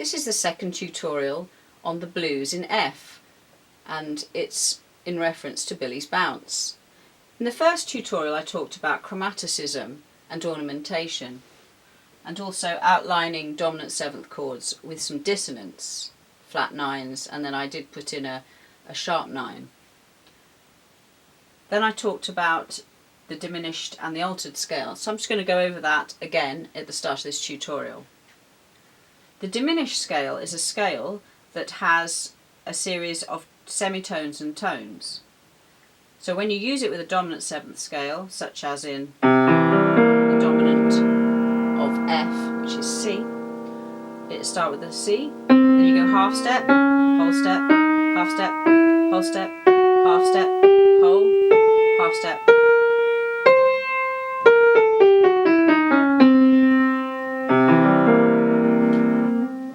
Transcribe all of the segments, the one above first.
This is the second tutorial on the blues in F, and it's in reference to Billie's bounce. In the first tutorial I talked about chromaticism and ornamentation, and also outlining dominant seventh chords with some dissonance, flat nines, and then I did put in a sharp nine. Then I talked about the diminished and the altered scale, so I'm just going to go over that again at the start of this tutorial. The diminished scale is a scale that has a series of semitones and tones. So when you use it with a dominant seventh scale, such as in the dominant of F, which is C, it starts with a C, then you go half step, whole step, half step, whole step, half step, whole, half step.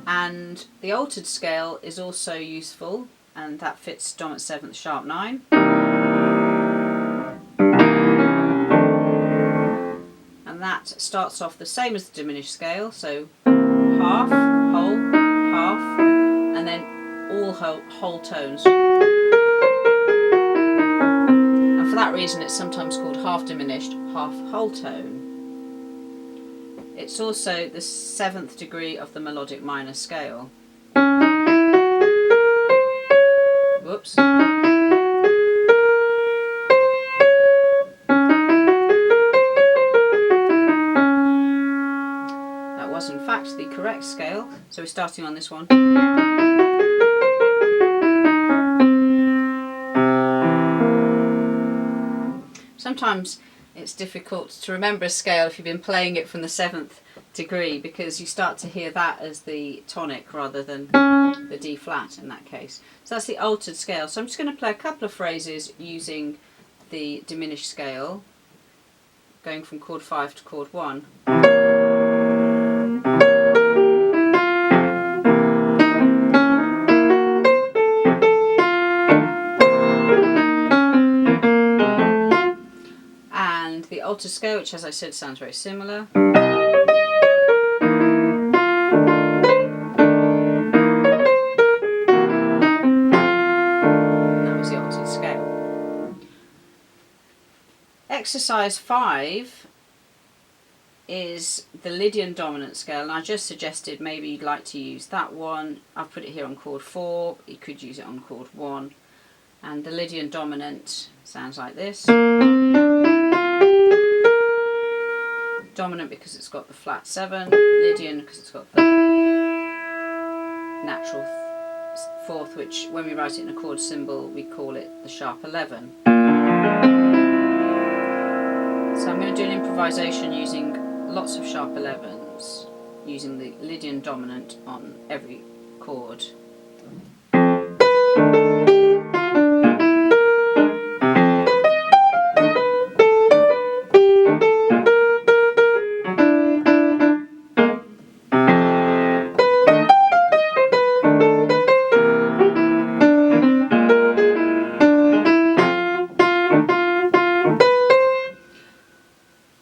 And the altered scale is also useful, and that fits dominant seventh sharp nine. And that starts off the same as the diminished scale, so half, whole, half, and then all whole tones. And for that reason it's sometimes called half diminished, half whole tone. It's also the seventh degree of the melodic minor scale. Whoops. That was in fact the correct scale, so we're starting on this one. Sometimes it's difficult to remember a scale if you've been playing it from the seventh degree, because you start to hear that as the tonic rather than the D flat in that case. So that's the altered scale. So I'm just going to play a couple of phrases using the diminished scale, going from chord 5 to chord 1. And the altered scale, which as I said sounds very similar. Exercise 5 is the Lydian dominant scale, and I just suggested maybe you'd like to use that one. I've put it here on chord 4, you could use it on chord 1, and the Lydian dominant sounds like this. Dominant because it's got the flat 7, Lydian because it's got the natural 4th, which when we write it in a chord symbol we call it the sharp 11. So I'm going to do an improvisation using lots of sharp 11s, using the Lydian dominant on every chord.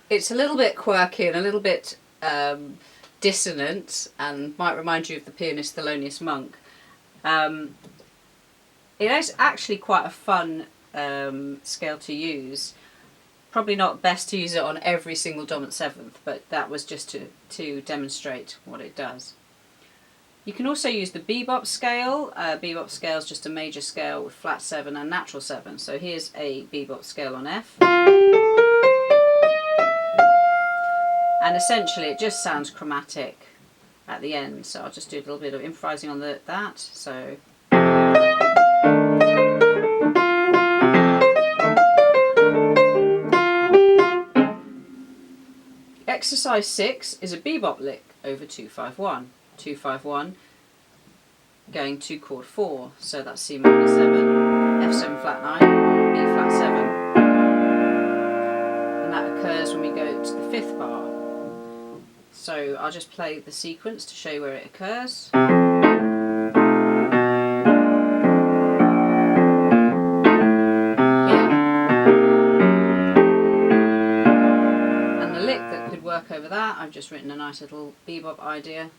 It's a little bit quirky and a little bit dissonant, and might remind you of the pianist Thelonious Monk. It is actually quite a fun scale to use. Probably not best to use it on every single dominant seventh, but that was just to demonstrate what it does. You can also use the Bebop scale. Bebop scale is just a major scale with flat 7 and natural 7. So here's a Bebop scale on F. And essentially it just sounds chromatic at the end, so I'll just do a little bit of improvising on that. So exercise 6 is a bebop lick over 2-5-1. 2-5-1 going to chord 4, so that's C minor 7, F7 flat 9, B flat 7. And that occurs when we go to the 5th bar. So I'll just play the sequence to show you where it occurs. Here. And the lick that could work over that, I've just written a nice little bebop idea.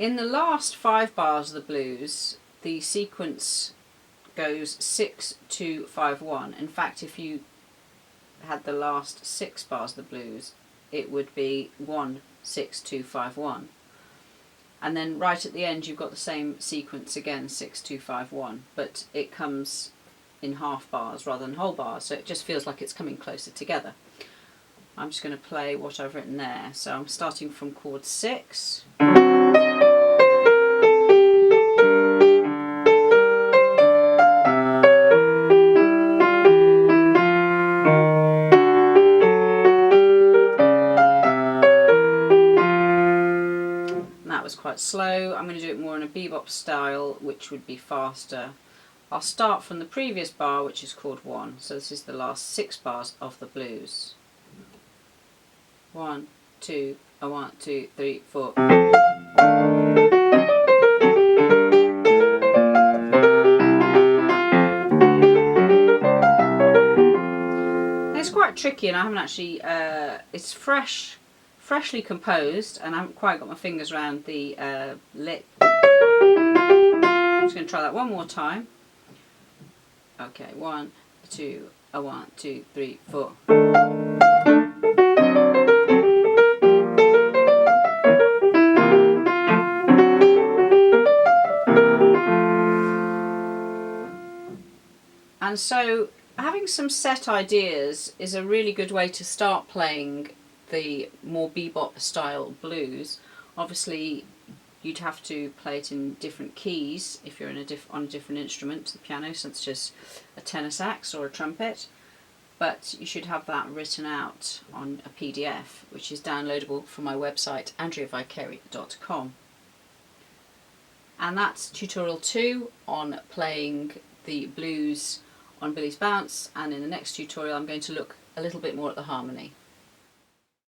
In the last 5 bars of the blues, the sequence goes 6-2-5-1. In fact, if you had the last 6 bars of the blues, it would be 1-6-2-5-1. And then right at the end you've got the same sequence again, 6-2-5-1, but it comes in half bars rather than whole bars, so it just feels like it's coming closer together. I'm just going to play what I've written there. So I'm starting from chord 6. Was quite slow. I'm going to do it more in a bebop style, which would be faster. I'll start from the previous bar, which is chord 1. So this is the last 6 bars of the blues. 1, 2, 1, 2, 3, 4. And it's quite tricky, and I haven't actually. It's freshly composed, and I haven't quite got my fingers around the lick. I'm just going to try that one more time. Okay, 1, 2, 1, 2, 3, 4. And so having some set ideas is a really good way to start playing the more bebop style blues. Obviously you'd have to play it in different keys if you're in on a different instrument to the piano, such as a tenor sax or a trumpet, but you should have that written out on a PDF, which is downloadable from my website andreavicari.com. And that's tutorial 2 on playing the blues on Billie's Bounce, and in the next tutorial I'm going to look a little bit more at the harmony.